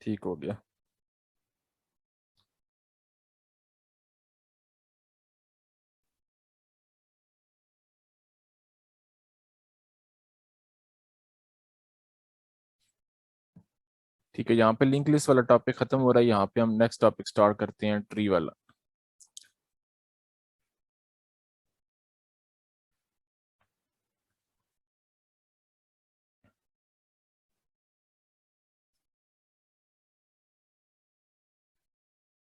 ठीक हो गया। ठीक है, यहाँ पे लिंक लिस्ट वाला टॉपिक खत्म हो रहा है। यहाँ पे हम नेक्स्ट टॉपिक स्टार्ट करते हैं, ट्री वाला।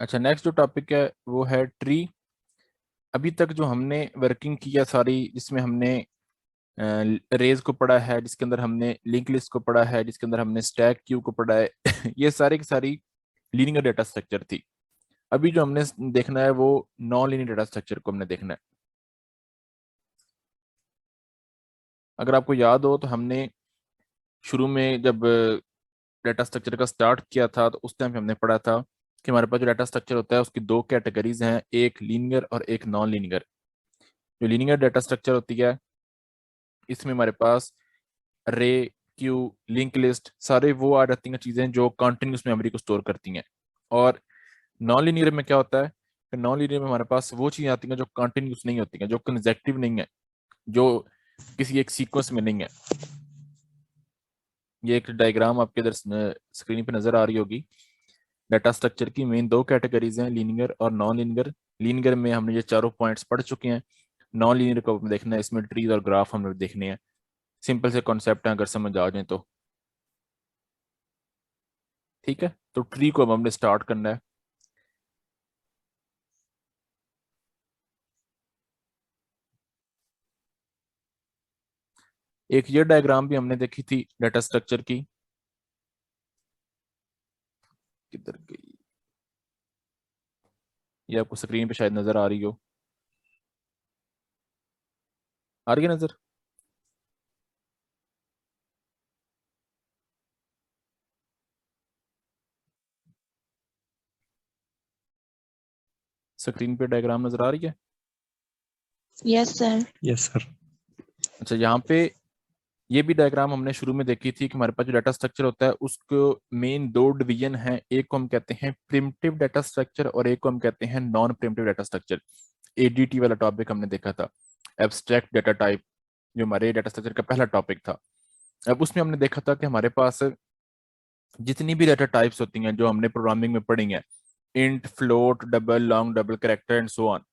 अच्छा, नेक्स्ट जो टॉपिक है वो है ट्री। अभी तक जो हमने वर्किंग की है सारी, जिसमें हमने रेज को पढ़ा है, जिसके अंदर हमने लिंक लिस्ट को पढ़ा है, जिसके अंदर हमने स्टैक क्यू को पढ़ा है ये सारी की सारी लीनियर डेटा स्ट्रक्चर थी। अभी जो हमने देखना है वो नॉन लीनियर डेटा स्ट्रक्चर को हमने देखना है। अगर आपको याद हो तो हमने शुरू में जब डेटा स्ट्रक्चर का स्टार्ट किया था तो उस टाइम पे हमने पढ़ा था कि हमारे पास जो डाटा स्ट्रक्चर होता है उसकी दो कैटेगरीज हैं, एक लीनियर और एक नॉन लीनियर। जो लीनियर डाटा स्ट्रक्चर होती है इसमें हमारे पास रे, क्यू, लिंक लिस्ट सारे वो आ जाती हैं चीजें जो कॉन्टिन्यूस मेमोरी को स्टोर करती हैं। और नॉन लीनियर में क्या होता है, नॉन लीनियर में हमारे पास वो चीजें आती हैं जो कॉन्टिन्यूस नहीं होती हैं, जो कंसेक्टिव नहीं है, जो किसी एक सीक्वेंस में नहीं है। ये एक डायग्राम आपके इधर स्क्रीन पे नजर आ रही होगी। डाटा स्ट्रक्चर की मेन दो कैटेगरीज हैं, लीनियर और नॉन लीनियर। लीनियर में हमने ये चारों पॉइंट्स पढ़ चुके हैं। नॉन लीनियर को देखना है, इसमें ट्रीज और ग्राफ हमें देखने हैं। सिंपल से कॉन्सेप्ट है, अगर समझ आ जाए तो। ठीक है, तो ट्री को अब हमने स्टार्ट करना है। एक ये डायग्राम भी हमने देखी थी डाटा स्ट्रक्चर की, किधर गई, ये आपको स्क्रीन पे शायद नजर आ रही हो। आ रही है नजर? स्क्रीन पे डायग्राम नजर आ रही है? Yes sir. Yes sir. अच्छा, यहाँ पे ये भी डायग्राम हमने शुरू में देखी थी कि हमारे पास जो डाटा स्ट्रक्चर होता है उसको मेन दो डिवीजन है। एक को हम कहते हैं प्रिमिटिव डाटा स्ट्रक्चर और एक को हम कहते हैं non primitive data structure. ADT वाला टॉपिक हमने देखा था, एब्स्ट्रैक्ट डाटा टाइप, जो हमारे डाटा स्ट्रक्चर का पहला टॉपिक था। अब उसमें हमने देखा था कि हमारे पास जितनी भी डाटा टाइप्स होती हैं जो हमने प्रोग्रामिंग में पढ़ी हैं, int, float, double, long, double character and so on,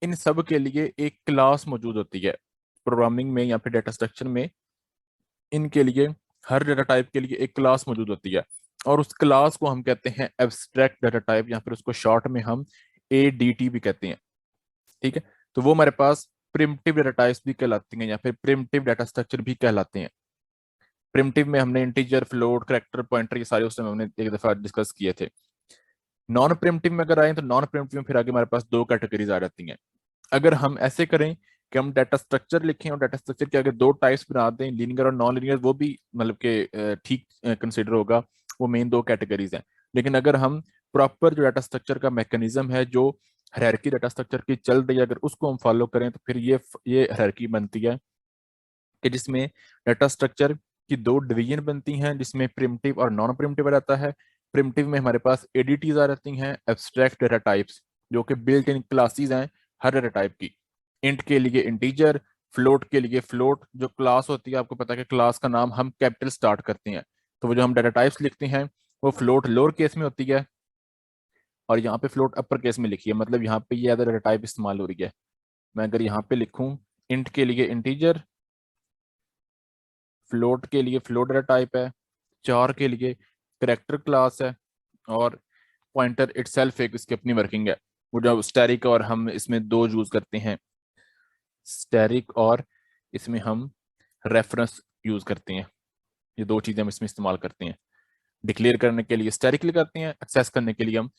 इन सब के लिए एक क्लास मौजूद होती है प्रोग्रामिंग में या फिर डाटा स्ट्रक्चर में। इनके लिए, हर डाटा टाइप के लिए एक क्लास मौजूद होती है और उस क्लास को हम कहते हैं एब्स्ट्रैक्ट डाटा टाइप, या फिर उसको शॉर्ट में हम एडीटी भी कहते हैं। ठीक है, तो वो हमारे पास प्रिमिटिव डाटा टाइप्स भी कहलाती हैं या फिर प्रिमिटिव डाटा स्ट्रक्चर भी कहलाते हैं। प्रिमिटिव में हमने इंटीजर, फ्लोट, कैरेक्टर, पॉइंटर ये सारे उस समय हमने एक दफा डिस्कस किए थे। नॉन प्रिमिटिव में अगर आए तो नॉन प्रिमिटिव में फिर आगे हमारे पास दो कैटेगरीज आ जाती हैं। अगर हम ऐसे करें कि हम डाटा स्ट्रक्चर लिखें और डाटा स्ट्रक्चर के आगे दो टाइप्स बना दें, लीनियर और नॉन लीनियर, वो भी मतलब कि ठीक कंसिडर होगा। वो मेन दो कैटेगरीज हैं। लेकिन अगर हम प्रॉपर जो डाटा स्ट्रक्चर का मैकेनिज्म है, जो हायरार्की डाटा स्ट्रक्चर की चल रही है, अगर उसको हम फॉलो करें तो फिर ये हायरार्की बनती है कि जिसमें डाटा स्ट्रक्चर की दो डिवीजन बनती हैं, जिसमें प्रिमिटिव और नॉन प्रिमिटिव आ जाता है। प्रिमिटिव में हमारे पास एडीटीज आ जाती हैं, एब्स्ट्रैक्ट डाटा टाइप्स, जो कि बिल्ट इन क्लासेस हैं हर डाटा टाइप की। इंट के लिए इंटीजर, फ्लोट के लिए फ्लोट। जो क्लास होती है, आपको पता है कि क्लास का नाम हम कैपिटल स्टार्ट करते हैं, तो वो जो हम डाटा टाइप्स लिखते हैं वो फ्लोट लोअर केस में होती है और यहाँ पे फ्लोट अपर केस में लिखी है। मतलब यहाँ पे ये डाटा टाइप इस्तेमाल हो रही है। मैं अगर यहाँ पे लिखूं इंट के लिए इंटीजर, फ्लोट के लिए फ्लोट डाटा टाइप है, चार के लिए करेक्टर क्लास है, और पॉइंटर इटसेल्फ एक इसकी अपनी वर्किंग है। वो जो स्टैरिक, और हम इसमें दो यूज करते हैं, स्टैरिक और इसमें हम रेफरेंस यूज करते हैं। ये दो चीजें हम इसमें इस्तेमाल करते हैं। डिक्लेयर करने के लिए स्टैरिक लगाते हैं, एक्सेस करने के लिए हम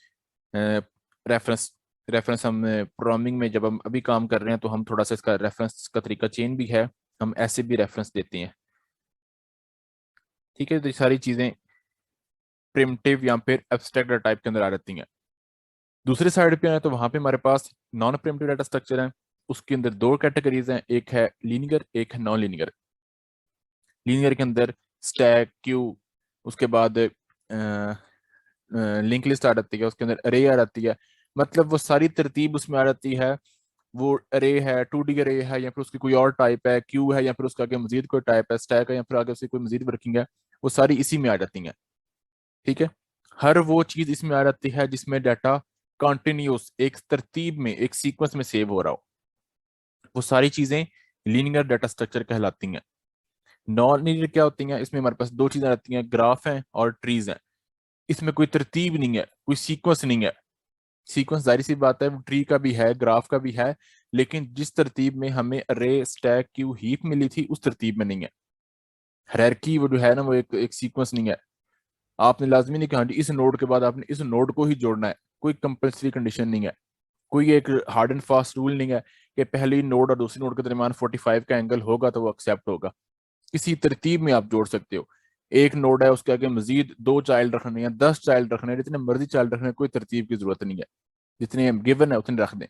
रेफरेंस। रेफरेंस हम प्रोग्रामिंग में जब हम अभी काम कर रहे हैं तो हम थोड़ा सा इसका रेफरेंस का तरीका चेंज भी है, हम ऐसे भी रेफरेंस देते हैं। ठीक है, तो ये सारी चीजें प्रिमिटिव या फिर एब्स्ट्रैक्ट डाटा टाइप के अंदर आ जाती हैं। दूसरे साइड पे आए तो वहां पे हमारे पास नॉन प्रिमिटिव डाटा स्ट्रक्चर है। उसके अंदर दो कैटेगरीज हैं, एक है लीनियर, एक है नॉन लीनियर। लीनियर के अंदर स्टैक, क्यू, उसके बाद लिंक लिस्ट आ जाती है, उसके अंदर अरे आ जाती है, मतलब वो सारी तरतीब उसमें आ जाती है। वो अरे है, 2D अरे है, या फिर उसकी कोई और टाइप है, क्यू है, या फिर उसका आगे मजीद कोई टाइप है, स्टैक है, या फिर आगे उसकी कोई मजीद वर्किंग है, वो सारी इसी में आ जाती हैं। ठीक है। हर वो चीज इसमें आ जाती है जिसमें डाटा कॉन्टिन्यूस एक तरतीब में एक सीक्वेंस में सेव हो रहा हो, वो सारी चीजें लीनियर डाटा स्ट्रक्चर कहलाती हैं। नॉन लीनियर क्या होती हैं? इसमें हमारे पास दो चीजें आती हैं, ग्राफ हैं और ट्रीज हैं। इसमें कोई तरतीब नहीं है, कोई सीक्वेंस नहीं है। सीक्वेंस जाहिर सी बात है वो ट्री का भी है, ग्राफ का भी है, लेकिन जिस तरतीब में हमें अरे स्टैक क्यू हीप मिली थी उस तरतीब में नहीं है। हायरार्की वो जो है ना, वो एक एक सीक्वेंस नहीं है। आपने लाजमी नहीं कहा जी इस नोड के बाद आपने इस नोड को ही जोड़ना है, कोई कंपल्सरी कंडीशन नहीं है। कोई एक हार्ड एंड फास्ट रूल नहीं है कि पहली नोड और दूसरी नोड के दरमियान 45 का एंगल होगा तो वो एक्सेप्ट होगा। किसी तरतीब में आप जोड़ सकते हो। एक नोड है, उसके आगे मजीद 2 चाइल्ड रखने हैं, 10 चाइल्ड रखने हैं, जितने मर्जी चाइल्ड रखने हैं, कोई तरतीब की जरूरत नहीं है। जितने गिवन है उतने रख दें।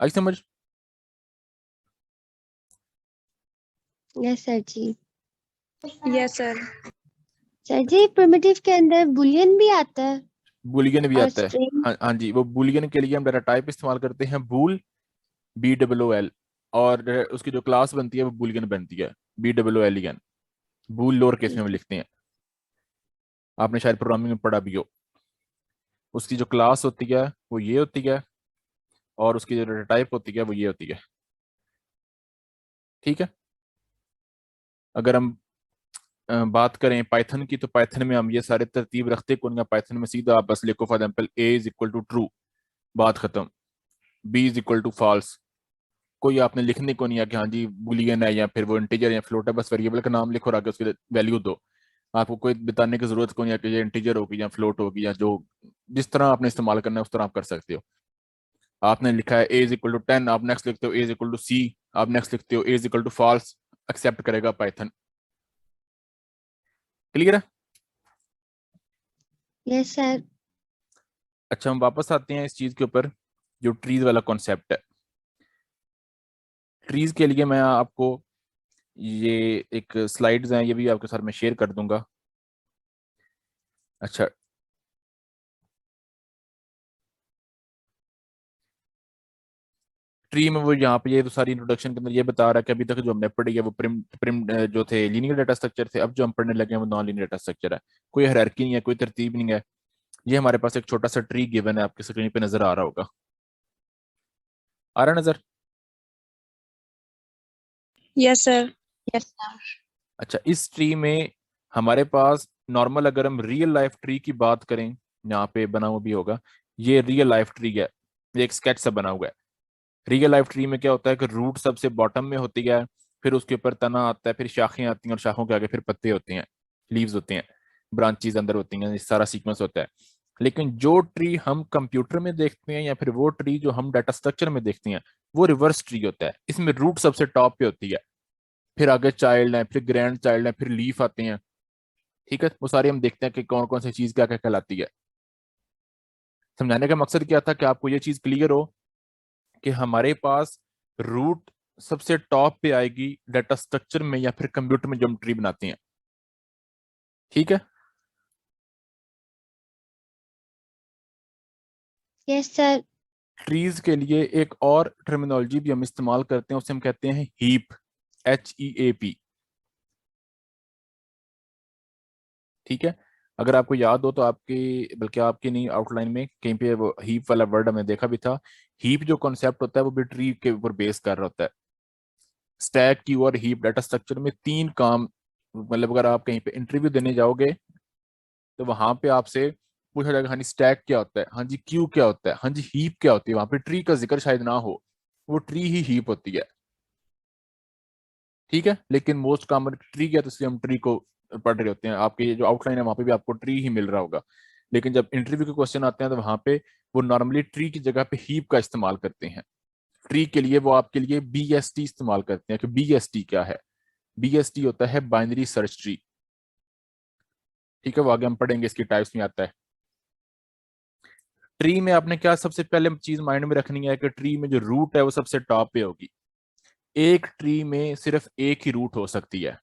आई समझ? Yes sir ji. Yes sir. Sir ji primitive के अंदर बुलियन भी आता है बुलियन भी और आता है। स्ट्रिंग। हाँ हाँ जी, वो बुलियन के लिए हम डाटा टाइप इस्तेमाल करते हैं बूल, BOOL। और उसकी जो क्लास बनती है वो बुलियन बनती है, BOOLEN। बूल लोअर केस में हम लिखते हैं, आपने शायद प्रोग्रामिंग में पढ़ा भी हो। उसकी जो क्लास होती है वो ये होती है, और उसकी जो डाटा टाइप होती है वो ये होती है। ठीक है। अगर हम बात करें पाइथन की, तो पाइथन में हम ये सारे तरतीब रखते कौन या पाइथन में सीधा आप बस लिखो for example A is equal to true, बात खत्म। B is equal to false. कोई आपने लिखने को नहीं है कि हाँ जी बुलियन है या फिर वो इंटीजर या फ्लोट है, बस वेरिएबल का नाम लिखो और आगे उसकी वैल्यू दो। आपको कोई बताने की जरूरत को नहीं है कि ये इंटीजर होगी या फ्लोट होगी, या जो जिस तरह आपने इस्तेमाल करना है उस तरह आप कर सकते हो। आपने लिखा है ए इज इक्वल टू 10, आप नेक्स्ट लिखते हो A is equal to C, आप नेक्स्ट लिखते हो A is equal to false, accept करेगा पाइथन। क्लियर है? Yes sir. अच्छा, हम वापस आते हैं इस चीज के ऊपर, जो ट्रीज वाला कॉन्सेप्ट है। ट्रीज के लिए मैं आपको ये एक स्लाइड्स हैं, ये भी आपके साथ मैं शेयर कर दूंगा। अच्छा, ट्री में वो यहाँ पे ये तो सारी इंट्रोडक्शन के अंदर ये बता रहा है कि अभी तक जो हमने पढ़ी है वो प्रिम प्रिम जो थे लीनियर डाटा स्ट्रक्चर थे, अब जो हम पढ़ने लगे हैं वो नॉन लीनियर डाटा स्ट्रक्चर है। कोई हायरार्की नहीं है, कोई तरतीब नहीं है। ये हमारे पास एक छोटा सा ट्री गिवन है, आपके स्क्रीन पे नजर आ रहा होगा, आ रहा नजर? Yes sir. Yes sir. अच्छा, इस ट्री में हमारे पास नॉर्मल, अगर हम रियल लाइफ ट्री की बात करें, यहाँ पे बना हुआ भी होगा, ये रियल लाइफ ट्री है। ये एक स्केच सा बना हुआ है। रियल लाइफ ट्री में क्या होता है कि रूट सबसे बॉटम में होती है, फिर उसके ऊपर तना आता है, फिर शाखें आती हैं, और शाखों के आगे फिर पत्ते होते हैं, लीव्स होते हैं, ब्रांचेस अंदर होती हैं, ये सारा सीक्वेंस होता है। लेकिन जो ट्री हम कंप्यूटर में देखते हैं, या फिर वो ट्री जो हम डाटा स्ट्रक्चर में देखते हैं, वो रिवर्स ट्री होता है। इसमें रूट सबसे टॉप पे होती है, फिर आगे चाइल्ड है, फिर ग्रैंड चाइल्ड है, फिर लीफ आते हैं। ठीक है, वो सारे हम देखते हैं कि कौन कौन सी चीज क्या क्या कहलाती है। समझाने का मकसद क्या था कि आपको ये चीज क्लियर हो कि हमारे पास रूट सबसे टॉप पे आएगी डाटा स्ट्रक्चर में या फिर कंप्यूटर में, जब हम ट्री बनाते हैं। ठीक है। Yes sir. ट्रीज के लिए एक और टर्मिनोलॉजी भी हम इस्तेमाल करते हैं, उसे हम कहते हैं हीप, HEAP। ठीक है। अगर आपको याद हो तो आपकी, बल्कि आपकी नहीं, आउटलाइन में कहीं पे वो हीप वाला वर्ड हमने देखा भी था। हीप जो कॉन्सेप्ट होता है वो भी ट्री के ऊपर बेस कर रहा होता है। स्टैक की और हीप डाटा स्ट्रक्चर में तीन काम, मतलब अगर आप कहीं पे इंटरव्यू देने जाओगे तो वहां पे आपसे पूछा जाएगा हाँ जी स्टैक क्या होता है, हाँ जी क्यू क्या होता है, हाँ जी हीप क्या होती है। वहां पे ट्री का जिक्र शायद ना हो, वो ट्री ही हीप होती है। ठीक है। लेकिन मोस्ट कॉमन ट्री क्या है, तो इसलिए हम ट्री को पढ़ रहे होते हैं। आपके ये जो आउटलाइन है वहां पे भी आपको ट्री ही मिल रहा होगा। लेकिन जब इंटरव्यू के क्वेश्चन आते हैं तो वहां पे वो नॉर्मली ट्री की जगह पे हीप का इस्तेमाल करते हैं। ट्री के लिए वो आपके लिए BST इस्तेमाल करते हैं कि BST क्या है। BST होता है बाइनरी सर्च ट्री। ठीक है, वो आगे हम पढ़ेंगे, इसकी टाइप्स में आता है। ट्री में आपने क्या सबसे पहले चीज माइंड में रखनी है कि ट्री में जो रूट है वो सबसे टॉप पे होगी। एक ट्री में सिर्फ एक ही रूट हो सकती है।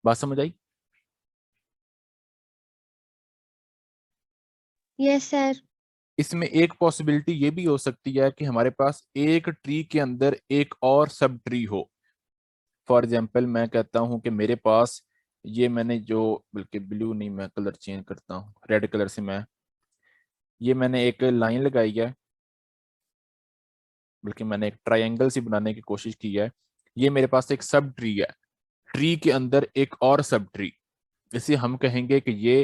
बात समझ आई? Yes sir. इसमें एक पॉसिबिलिटी ये भी हो सकती है कि हमारे पास एक ट्री के अंदर एक और सब ट्री हो। फॉर एग्जाम्पल मैं कहता हूं कि मेरे पास ये मैंने जो, बल्कि ब्लू नहीं, मैं कलर चेंज करता हूँ, रेड कलर से मैंने एक लाइन लगाई है, बल्कि मैंने एक ट्रायंगल सी बनाने की कोशिश की है। ये मेरे पास एक सब ट्री है, ट्री के अंदर एक और सब ट्री। इसे हम कहेंगे कि ये